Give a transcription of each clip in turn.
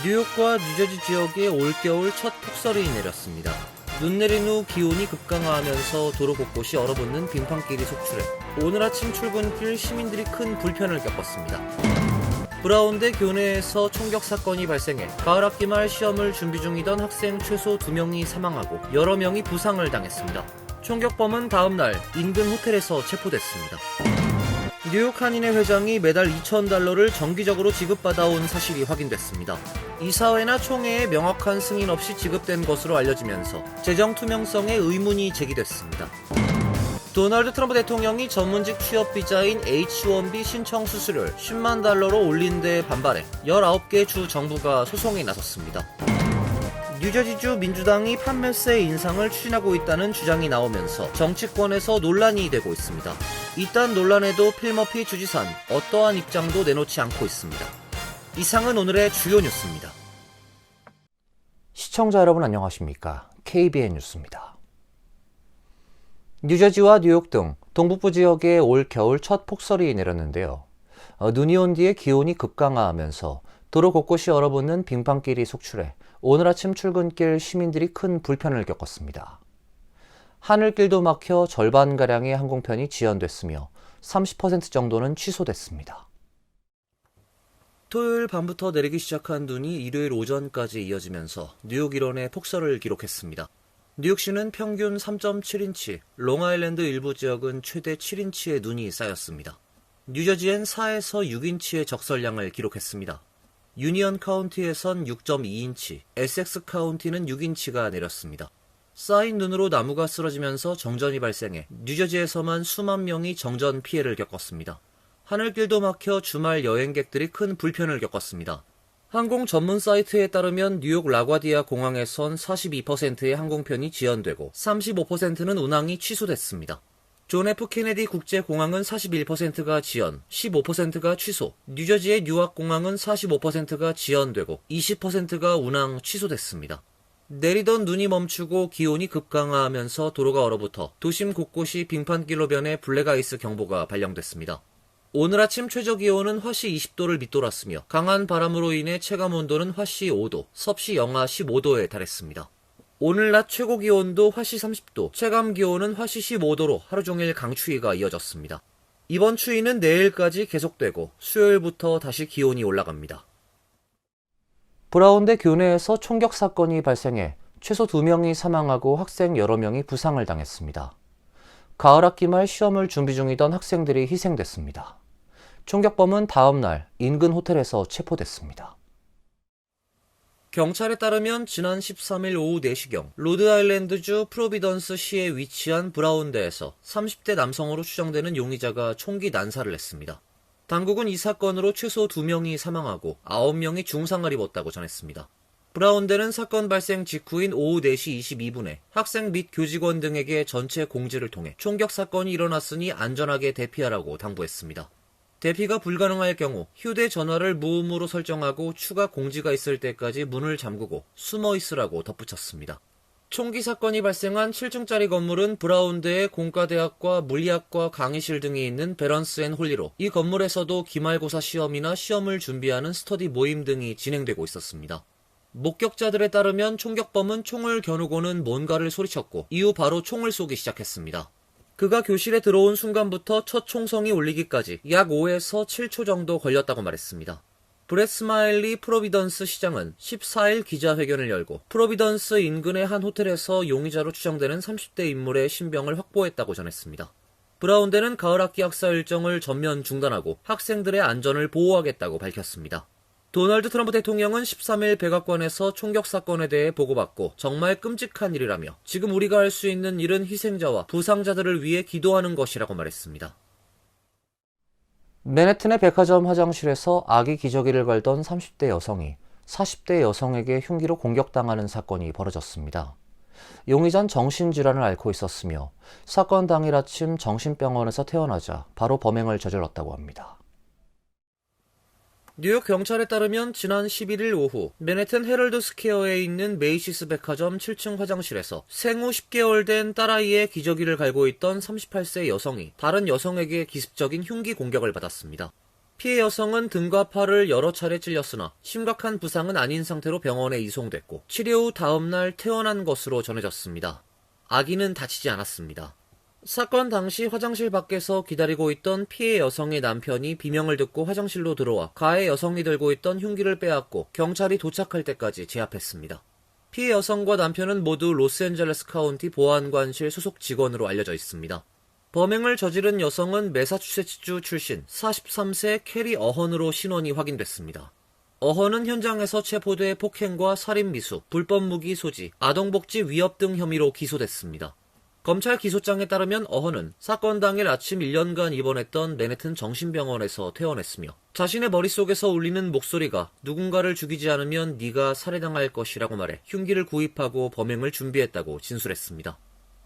뉴욕과 뉴저지 지역에 올겨울 첫 폭설이 내렸습니다. 눈 내린 후 기온이 급강하하면서 도로 곳곳이 얼어붙는 빙판길이 속출해 오늘 아침 출근길 시민들이 큰 불편을 겪었습니다. 브라운대 교내에서 총격 사건이 발생해 가을 학기 말 시험을 준비 중이던 학생 최소 2명이 사망하고 여러 명이 부상을 당했습니다. 총격범은 다음날 인근 호텔에서 체포됐습니다. 뉴욕 한인회 회장이 매달 $2,000를 정기적으로 지급받아온 사실이 확인됐습니다. 이사회나 총회에 명확한 승인 없이 지급된 것으로 알려지면서 재정 투명성에 의문이 제기됐습니다. 도널드 트럼프 대통령이 전문직 취업 비자인 H-1B 신청 수수료를 $100,000로 올린 데 반발해 19개 주 정부가 소송에 나섰습니다. 뉴저지주 민주당이 판매세 인상을 추진하고 있다는 주장이 나오면서 정치권에서 논란이 되고 있습니다. 이딴 논란에도 필머피 주지사는 어떠한 입장도 내놓지 않고 있습니다. 이상은 오늘의 주요 뉴스입니다. 시청자 여러분 안녕하십니까? KBN 뉴스입니다. 뉴저지와 뉴욕 등 동북부 지역에 올 겨울 첫 폭설이 내렸는데요. 눈이 온 뒤에 기온이 급강하하면서 도로 곳곳이 얼어붙는 빙판길이 속출해 오늘 아침 출근길 시민들이 큰 불편을 겪었습니다. 하늘길도 막혀 절반가량의 항공편이 지연됐으며 30% 정도는 취소됐습니다. 토요일 밤부터 내리기 시작한 눈이 일요일 오전까지 이어지면서 뉴욕 일원에 폭설을 기록했습니다. 뉴욕시는 평균 3.7인치, 롱아일랜드 일부 지역은 최대 7인치의 눈이 쌓였습니다. 뉴저지엔 4에서 6인치의 적설량을 기록했습니다. 유니언 카운티에선 6.2인치, 에섹스 카운티는 6인치가 내렸습니다. 쌓인 눈으로 나무가 쓰러지면서 정전이 발생해 뉴저지에서만 수만 명이 정전 피해를 겪었습니다. 하늘길도 막혀 주말 여행객들이 큰 불편을 겪었습니다. 항공 전문 사이트에 따르면 뉴욕 라과디아 공항에선 42%의 항공편이 지연되고 35%는 운항이 취소됐습니다. 존 F 케네디 국제공항은 41%가 지연, 15%가 취소, 뉴저지의 뉴아크공항은 45%가 지연되고 20%가 운항 취소됐습니다. 내리던 눈이 멈추고 기온이 급강하하면서 도로가 얼어붙어 도심 곳곳이 빙판길로 변해 블랙아이스 경보가 발령됐습니다. 오늘 아침 최저기온은 화씨 20도를 밑돌았으며 강한 바람으로 인해 체감온도는 화씨 5도, 섭씨 영하 15도에 달했습니다. 오늘 낮 최고기온도 화씨 30도, 체감기온은 화씨 15도로 하루 종일 강추위가 이어졌습니다. 이번 추위는 내일까지 계속되고 수요일부터 다시 기온이 올라갑니다. 브라운대 교내에서 총격 사건이 발생해 최소 2명이 사망하고 학생 여러 명이 부상을 당했습니다. 가을 학기 말 시험을 준비 중이던 학생들이 희생됐습니다. 총격범은 다음날 인근 호텔에서 체포됐습니다. 경찰에 따르면 지난 13일 오후 4시경 로드아일랜드주 프로비던스시에 위치한 브라운대에서 30대 남성으로 추정되는 용의자가 총기 난사를 했습니다. 당국은 이 사건으로 최소 2명이 사망하고 9명이 중상을 입었다고 전했습니다. 브라운대는 사건 발생 직후인 오후 4시 22분에 학생 및 교직원 등에게 전체 공지를 통해 총격 사건이 일어났으니 안전하게 대피하라고 당부했습니다. 대피가 불가능할 경우 휴대전화를 무음으로 설정하고 추가 공지가 있을 때까지 문을 잠그고 숨어 있으라고 덧붙였습니다. 총기 사건이 발생한 7층짜리 건물은 브라운대의 공과대학과 물리학과 강의실 등이 있는 베런스 앤 홀리로 이 건물에서도 기말고사 시험이나 시험을 준비하는 스터디 모임 등이 진행되고 있었습니다. 목격자들에 따르면 총격범은 총을 겨누고는 뭔가를 소리쳤고 이후 바로 총을 쏘기 시작했습니다. 그가 교실에 들어온 순간부터 첫 총성이 울리기까지 약 5에서 7초 정도 걸렸다고 말했습니다. 브렛 스마일리 프로비던스 시장은 14일 기자회견을 열고 프로비던스 인근의 한 호텔에서 용의자로 추정되는 30대 인물의 신병을 확보했다고 전했습니다. 브라운대는 가을 학기 학사 일정을 전면 중단하고 학생들의 안전을 보호하겠다고 밝혔습니다. 도널드 트럼프 대통령은 13일 백악관에서 총격 사건에 대해 보고받고 정말 끔찍한 일이라며 지금 우리가 할 수 있는 일은 희생자와 부상자들을 위해 기도하는 것이라고 말했습니다. 맨해튼의 백화점 화장실에서 아기 기저귀를 걸던 30대 여성이 40대 여성에게 흉기로 공격당하는 사건이 벌어졌습니다. 용의자는 정신질환을 앓고 있었으며 사건 당일 아침 정신병원에서 퇴원하자 바로 범행을 저질렀다고 합니다. 뉴욕 경찰에 따르면 지난 11일 오후 맨해튼 헤럴드 스퀘어에 있는 메이시스 백화점 7층 화장실에서 생후 10개월 된 딸아이의 기저귀를 갈고 있던 38세 여성이 다른 여성에게 기습적인 흉기 공격을 받았습니다. 피해 여성은 등과 팔을 여러 차례 찔렸으나 심각한 부상은 아닌 상태로 병원에 이송됐고 치료 후 다음날 퇴원한 것으로 전해졌습니다. 아기는 다치지 않았습니다. 사건 당시 화장실 밖에서 기다리고 있던 피해 여성의 남편이 비명을 듣고 화장실로 들어와 가해 여성이 들고 있던 흉기를 빼앗고 경찰이 도착할 때까지 제압했습니다. 피해 여성과 남편은 모두 로스앤젤레스 카운티 보안관실 소속 직원으로 알려져 있습니다. 범행을 저지른 여성은 매사추세츠주 출신 43세 캐리 어헌으로 신원이 확인됐습니다. 어헌은 현장에서 체포돼 폭행과 살인미수, 불법 무기 소지, 아동복지 위협 등 혐의로 기소됐습니다. 검찰 기소장에 따르면 어헌은 사건 당일 아침 1년간 입원했던 맨해튼 정신병원에서 퇴원했으며 자신의 머릿속에서 울리는 목소리가 누군가를 죽이지 않으면 네가 살해당할 것이라고 말해 흉기를 구입하고 범행을 준비했다고 진술했습니다.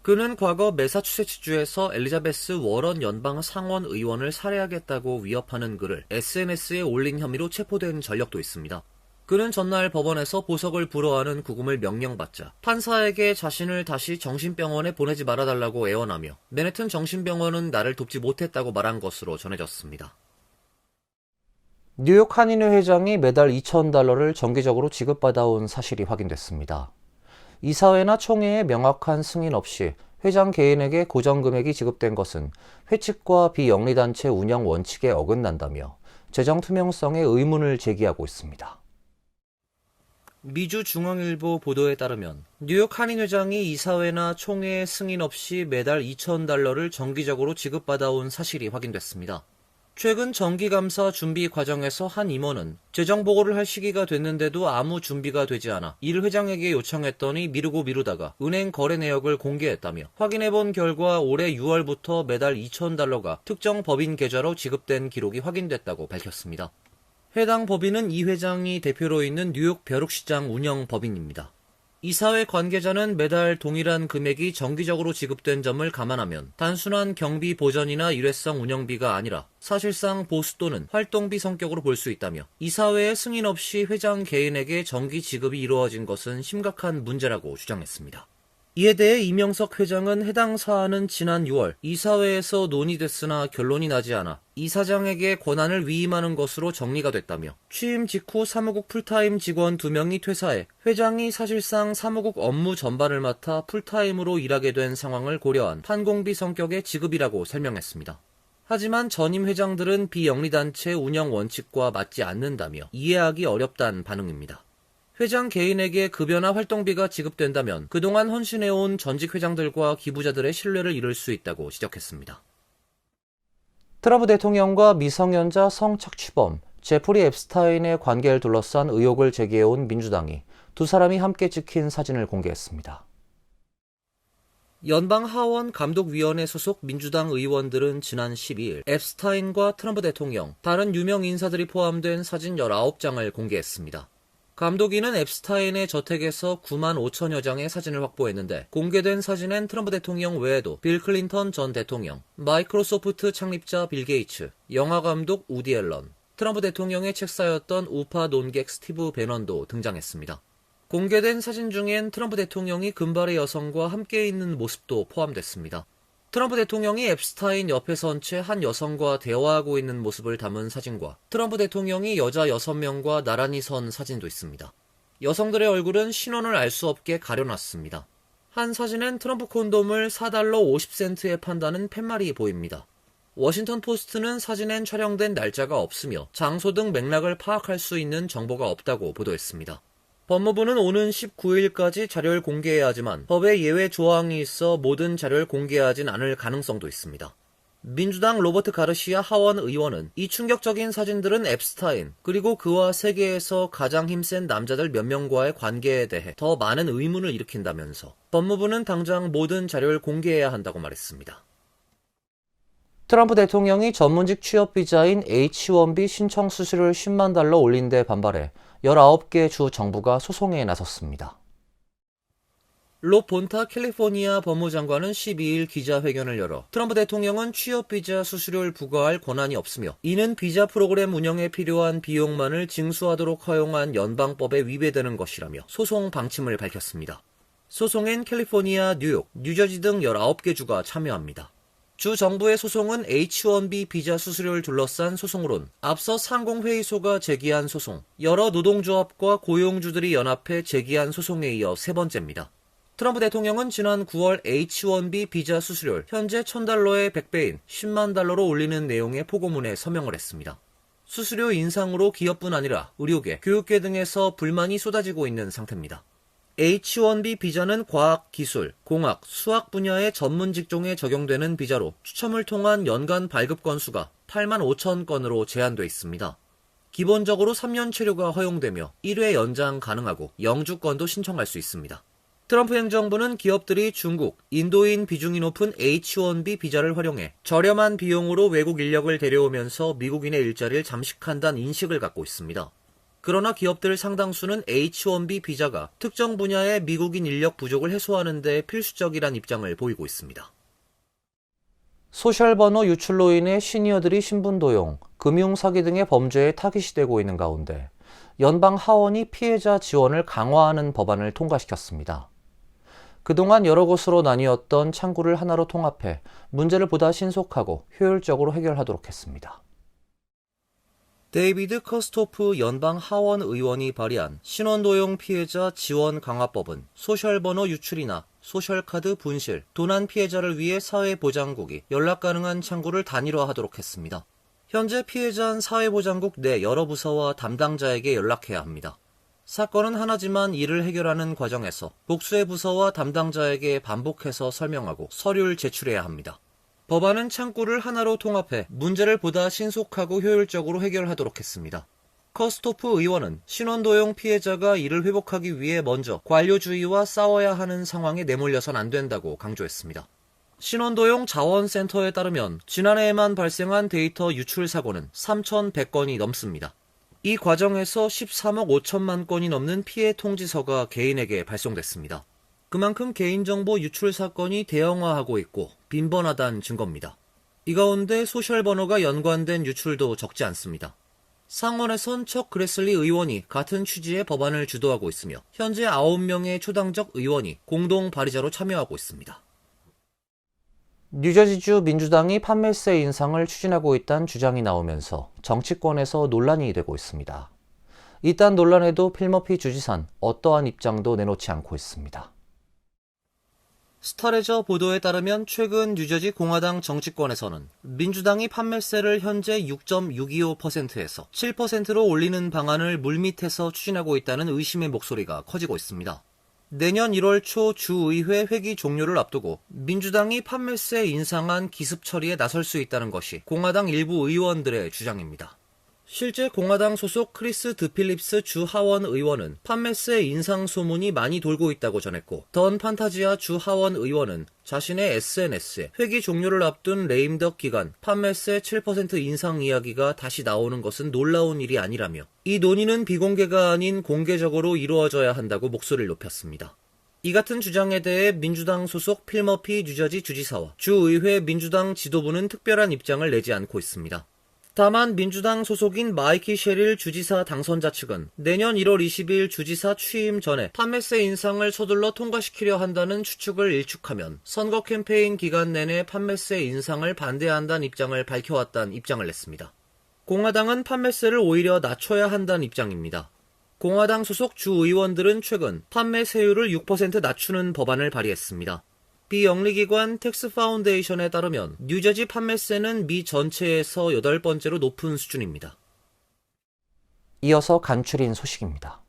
그는 과거 매사추세츠주에서 엘리자베스 워런 연방 상원 의원을 살해하겠다고 위협하는 글을 SNS에 올린 혐의로 체포된 전력도 있습니다. 그는 전날 법원에서 보석을 불허하는 구금을 명령받자 판사에게 자신을 다시 정신병원에 보내지 말아달라고 애원하며 맨해튼 정신병원은 나를 돕지 못했다고 말한 것으로 전해졌습니다. 뉴욕 한인회 회장이 매달 $2,000를 정기적으로 지급받아온 사실이 확인됐습니다. 이사회나 총회의 명확한 승인 없이 회장 개인에게 고정금액이 지급된 것은 회칙과 비영리단체 운영 원칙에 어긋난다며 재정 투명성에 의문을 제기하고 있습니다. 미주중앙일보 보도에 따르면 뉴욕 한인회장이 이사회나 총회의 승인 없이 매달 $2,000를 정기적으로 지급받아온 사실이 확인됐습니다. 최근 정기감사 준비 과정에서 한 임원은 재정보고를 할 시기가 됐는데도 아무 준비가 되지 않아 일 회장에게 요청했더니 미루다가 은행 거래 내역을 공개했다며 확인해본 결과 올해 6월부터 매달 $2,000가 특정 법인 계좌로 지급된 기록이 확인됐다고 밝혔습니다. 해당 법인은 이 회장이 대표로 있는 뉴욕 벼룩시장 운영 법인입니다. 이사회 관계자는 매달 동일한 금액이 정기적으로 지급된 점을 감안하면 단순한 경비 보전이나 일회성 운영비가 아니라 사실상 보수 또는 활동비 성격으로 볼 수 있다며 이사회의 승인 없이 회장 개인에게 정기 지급이 이루어진 것은 심각한 문제라고 주장했습니다. 이에 대해 이명석 회장은 해당 사안은 지난 6월 이사회에서 논의됐으나 결론이 나지 않아 이사장에게 권한을 위임하는 것으로 정리가 됐다며 취임 직후 사무국 풀타임 직원 2명이 퇴사해 회장이 사실상 사무국 업무 전반을 맡아 풀타임으로 일하게 된 상황을 고려한 판공비 성격의 지급이라고 설명했습니다. 하지만 전임 회장들은 비영리단체 운영 원칙과 맞지 않는다며 이해하기 어렵다는 반응입니다. 회장 개인에게 급여나 활동비가 지급된다면 그동안 헌신해온 전직 회장들과 기부자들의 신뢰를 잃을 수 있다고 지적했습니다. 트럼프 대통령과 미성년자 성착취범 제프리 앱스타인의 관계를 둘러싼 의혹을 제기해온 민주당이 두 사람이 함께 찍힌 사진을 공개했습니다. 연방 하원 감독위원회 소속 민주당 의원들은 지난 12일 앱스타인과 트럼프 대통령, 다른 유명 인사들이 포함된 사진 19장을 공개했습니다. 감독인은 앱스타인의 저택에서 9만 5천여 장의 사진을 확보했는데 공개된 사진엔 트럼프 대통령 외에도 빌 클린턴 전 대통령, 마이크로소프트 창립자 빌 게이츠, 영화감독 우디 앨런, 트럼프 대통령의 책사였던 우파 논객 스티브 배넌도 등장했습니다. 공개된 사진 중엔 트럼프 대통령이 금발의 여성과 함께 있는 모습도 포함됐습니다. 트럼프 대통령이 앱스타인 옆에 선 채 한 여성과 대화하고 있는 모습을 담은 사진과 트럼프 대통령이 여자 6명과 나란히 선 사진도 있습니다. 여성들의 얼굴은 신원을 알 수 없게 가려놨습니다. 한 사진엔 트럼프 콘돔을 $4 50센트에 판다는 팻말이 보입니다. 워싱턴 포스트는 사진엔 촬영된 날짜가 없으며 장소 등 맥락을 파악할 수 있는 정보가 없다고 보도했습니다. 법무부는 오는 19일까지 자료를 공개해야 하지만 법에 예외 조항이 있어 모든 자료를 공개하진 않을 가능성도 있습니다. 민주당 로버트 가르시아 하원 의원은 이 충격적인 사진들은 앱스타인 그리고 그와 세계에서 가장 힘센 남자들 몇 명과의 관계에 대해 더 많은 의문을 일으킨다면서 법무부는 당장 모든 자료를 공개해야 한다고 말했습니다. 트럼프 대통령이 전문직 취업 비자인 H-1B 신청 수수료를 $10만 올린 데 반발해 19개 주 정부가 소송에 나섰습니다. 롭 본타 캘리포니아 법무장관은 12일 기자회견을 열어 트럼프 대통령은 취업 비자 수수료를 부과할 권한이 없으며 이는 비자 프로그램 운영에 필요한 비용만을 징수하도록 허용한 연방법에 위배되는 것이라며 소송 방침을 밝혔습니다. 소송엔 캘리포니아, 뉴욕, 뉴저지 등 19개 주가 참여합니다. 주 정부의 소송은 H-1B 비자 수수료를 둘러싼 소송으론 앞서 상공회의소가 제기한 소송, 여러 노동조합과 고용주들이 연합해 제기한 소송에 이어 세 번째입니다. 트럼프 대통령은 지난 9월 H-1B 비자 수수료를 현재 $1,000의 100배인 10만 달러로 올리는 내용의 포고문에 서명을 했습니다. 수수료 인상으로 기업뿐 아니라 의료계, 교육계 등에서 불만이 쏟아지고 있는 상태입니다. H-1B 비자는 과학, 기술, 공학, 수학 분야의 전문 직종에 적용되는 비자로 추첨을 통한 연간 발급 건수가 8만 5천 건으로 제한돼 있습니다. 기본적으로 3년 체류가 허용되며 1회 연장 가능하고 영주권도 신청할 수 있습니다. 트럼프 행정부는 기업들이 중국, 인도인 비중이 높은 H-1B 비자를 활용해 저렴한 비용으로 외국 인력을 데려오면서 미국인의 일자리를 잠식한다는 인식을 갖고 있습니다. 그러나 기업들 상당수는 H-1B 비자가 특정 분야의 미국인 인력 부족을 해소하는 데 필수적이란 입장을 보이고 있습니다. 소셜번호 유출로 인해 시니어들이 신분 도용, 금융 사기 등의 범죄에 타깃이 되고 있는 가운데 연방 하원이 피해자 지원을 강화하는 법안을 통과시켰습니다. 그동안 여러 곳으로 나뉘었던 창구를 하나로 통합해 문제를 보다 신속하고 효율적으로 해결하도록 했습니다. 데이비드 커스토프 연방 하원 의원이 발의한 신원도용 피해자 지원 강화법은 소셜번호 유출이나 소셜카드 분실, 도난 피해자를 위해 사회보장국이 연락 가능한 창구를 단일화하도록 했습니다. 현재 피해자는 사회보장국 내 여러 부서와 담당자에게 연락해야 합니다. 사건은 하나지만 이를 해결하는 과정에서 복수의 부서와 담당자에게 반복해서 설명하고 서류를 제출해야 합니다. 법안은 창구를 하나로 통합해 문제를 보다 신속하고 효율적으로 해결하도록 했습니다. 커스토프 의원은 신원도용 피해자가 이를 회복하기 위해 먼저 관료주의와 싸워야 하는 상황에 내몰려선 안 된다고 강조했습니다. 신원도용 자원센터에 따르면 지난해에만 발생한 데이터 유출 사고는 3,100건이 넘습니다. 이 과정에서 13억 5천만 건이 넘는 피해 통지서가 개인에게 발송됐습니다. 그만큼 개인정보 유출 사건이 대형화하고 있고 빈번하다는 증거입니다. 이 가운데 소셜번호가 연관된 유출도 적지 않습니다. 상원에선 척 그레슬리 의원이 같은 취지의 법안을 주도하고 있으며 현재 9명의 초당적 의원이 공동 발의자로 참여하고 있습니다. 뉴저지주 민주당이 판매세 인상을 추진하고 있다는 주장이 나오면서 정치권에서 논란이 되고 있습니다. 이딴 논란에도 필머피 주지사는 어떠한 입장도 내놓지 않고 있습니다. 스타레저 보도에 따르면 최근 뉴저지 공화당 정치권에서는 민주당이 판매세를 현재 6.625%에서 7%로 올리는 방안을 물밑에서 추진하고 있다는 의심의 목소리가 커지고 있습니다. 내년 1월 초 주의회 회기 종료를 앞두고 민주당이 판매세 인상안 기습 처리에 나설 수 있다는 것이 공화당 일부 의원들의 주장입니다. 실제 공화당 소속 크리스 드필립스 주 하원 의원은 판매세 인상 소문이 많이 돌고 있다고 전했고, 던 판타지아 주 하원 의원은 자신의 SNS에 회기 종료를 앞둔 레임덕 기간 판매세 7% 인상 이야기가 다시 나오는 것은 놀라운 일이 아니라며 이 논의는 비공개가 아닌 공개적으로 이루어져야 한다고 목소리를 높였습니다. 이 같은 주장에 대해 민주당 소속 필머피 뉴저지 주지사와 주의회 민주당 지도부는 특별한 입장을 내지 않고 있습니다. 다만 민주당 소속인 마이키 셰릴 주지사 당선자 측은 내년 1월 20일 주지사 취임 전에 판매세 인상을 서둘러 통과시키려 한다는 추측을 일축하면 선거 캠페인 기간 내내 판매세 인상을 반대한다는 입장을 밝혀왔다는 입장을 냈습니다. 공화당은 판매세를 오히려 낮춰야 한다는 입장입니다. 공화당 소속 주 의원들은 최근 판매세율을 6% 낮추는 법안을 발의했습니다. 비영리기관 텍스 파운데이션에 따르면 뉴저지 판매세는 미 전체에서 8번째로 높은 수준입니다. 이어서 간추린 소식입니다.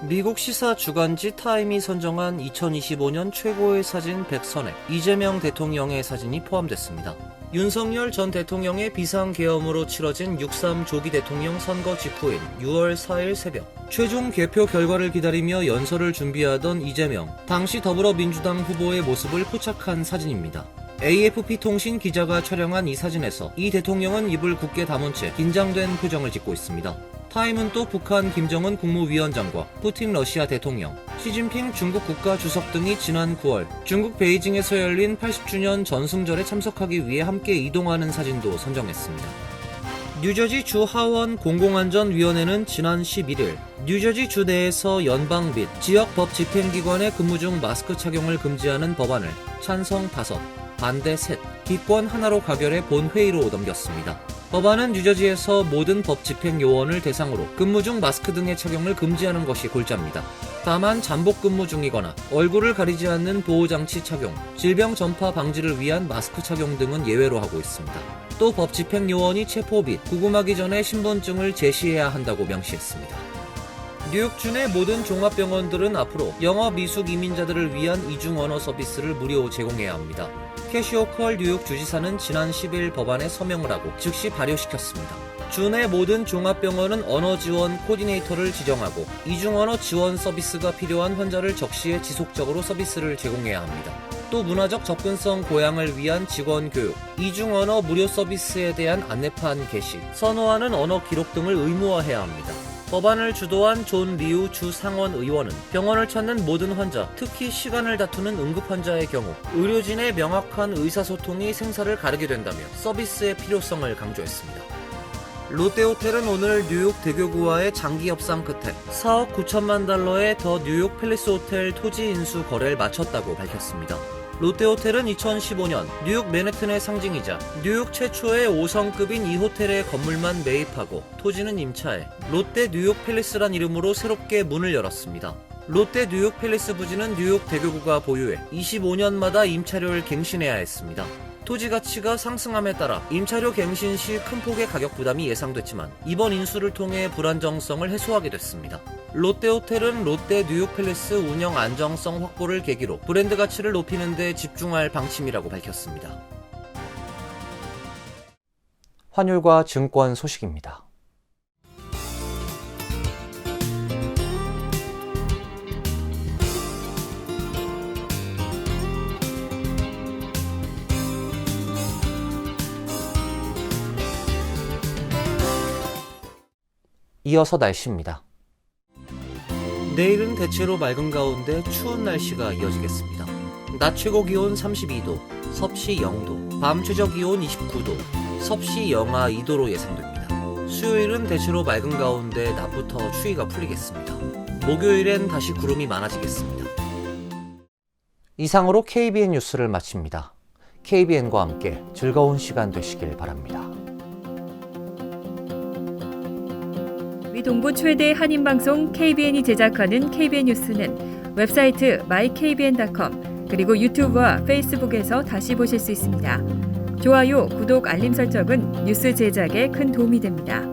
미국 시사 주간지 타임이 선정한 2025년 최고의 사진 100선에 이재명 대통령의 사진이 포함됐습니다. 윤석열 전 대통령의 비상계엄으로 치러진 6.3 조기 대통령 선거 직후인 6월 4일 새벽 최종 개표 결과를 기다리며 연설을 준비하던 이재명, 당시 더불어민주당 후보의 모습을 포착한 사진입니다. AFP통신 기자가 촬영한 이 사진에서 이 대통령은 입을 굳게 다문 채 긴장된 표정을 짓고 있습니다. 타임은 또 북한 김정은 국무위원장과 푸틴 러시아 대통령, 시진핑 중국 국가주석 등이 지난 9월 중국 베이징에서 열린 80주년 전승절에 참석하기 위해 함께 이동하는 사진도 선정했습니다. 뉴저지 주 하원 공공안전위원회는 지난 11일 뉴저지 주 내에서 연방 및 지역 법 집행기관의 근무 중 마스크 착용을 금지하는 법안을 찬성 5, 반대 3, 기권 하나로 가결해 본회의로 넘겼습니다. 법안은 뉴저지에서 모든 법 집행 요원을 대상으로 근무 중 마스크 등의 착용을 금지하는 것이 골자입니다. 다만 잠복 근무 중이거나 얼굴을 가리지 않는 보호장치 착용, 질병 전파 방지를 위한 마스크 착용 등은 예외로 하고 있습니다. 또 법 집행 요원이 체포 및 구금하기 전에 신분증을 제시해야 한다고 명시했습니다. 뉴욕주 내 모든 종합병원들은 앞으로 영어 미숙 이민자들을 위한 이중 언어 서비스를 무료 제공해야 합니다. 캐시 호컬 뉴욕 주지사는 지난 10일 법안에 서명을 하고 즉시 발효시켰습니다. 주 내 모든 종합병원은 언어 지원 코디네이터를 지정하고 이중 언어 지원 서비스가 필요한 환자를 적시해 지속적으로 서비스를 제공해야 합니다. 또 문화적 접근성 고양을 위한 직원 교육, 이중 언어 무료 서비스에 대한 안내판 게시, 선호하는 언어 기록 등을 의무화해야 합니다. 법안을 주도한 존 리우 주 상원 의원은 병원을 찾는 모든 환자, 특히 시간을 다투는 응급 환자의 경우 의료진의 명확한 의사소통이 생사를 가르게 된다며 서비스의 필요성을 강조했습니다. 롯데호텔은 오늘 뉴욕 대교구와의 장기 협상 끝에 4억 9천만 달러의 더 뉴욕 팰리스 호텔 토지 인수 거래를 마쳤다고 밝혔습니다. 롯데호텔은 2015년 뉴욕 맨해튼의 상징이자 뉴욕 최초의 5성급인 이 호텔의 건물만 매입하고 토지는 임차해 롯데 뉴욕 팰리스란 이름으로 새롭게 문을 열었습니다. 롯데 뉴욕 팰리스 부지는 뉴욕 대교구가 보유해 25년마다 임차료를 갱신해야 했습니다. 토지 가치가 상승함에 따라 임차료 갱신 시 큰 폭의 가격 부담이 예상됐지만 이번 인수를 통해 불안정성을 해소하게 됐습니다. 롯데호텔은 롯데 뉴욕 팰리스 운영 안정성 확보를 계기로 브랜드 가치를 높이는 데 집중할 방침이라고 밝혔습니다. 환율과 증권 소식입니다. 이어서 날씨입니다. 내일은 대체로 맑은 가운데 추운 날씨가 이어지겠습니다. 낮 최고 기온 32도, 섭씨 0도, 밤 최저 기온 29도, 섭씨 영하 2도로 예상됩니다. 수요일은 대체로 맑은 가운데 낮부터 추위가 풀리겠습니다. 목요일엔 다시 구름이 많아지겠습니다. 이상으로 KBN 뉴스를 마칩니다. KBN과 함께 즐거운 시간 되시길 바랍니다. 동부 최대 한인방송 KBN이 제작하는 KBN 뉴스는 웹사이트 mykbn.com 그리고 유튜브와 페이스북에서 다시 보실 수 있습니다. 좋아요, 구독, 알림 설정은 뉴스 제작에 큰 도움이 됩니다.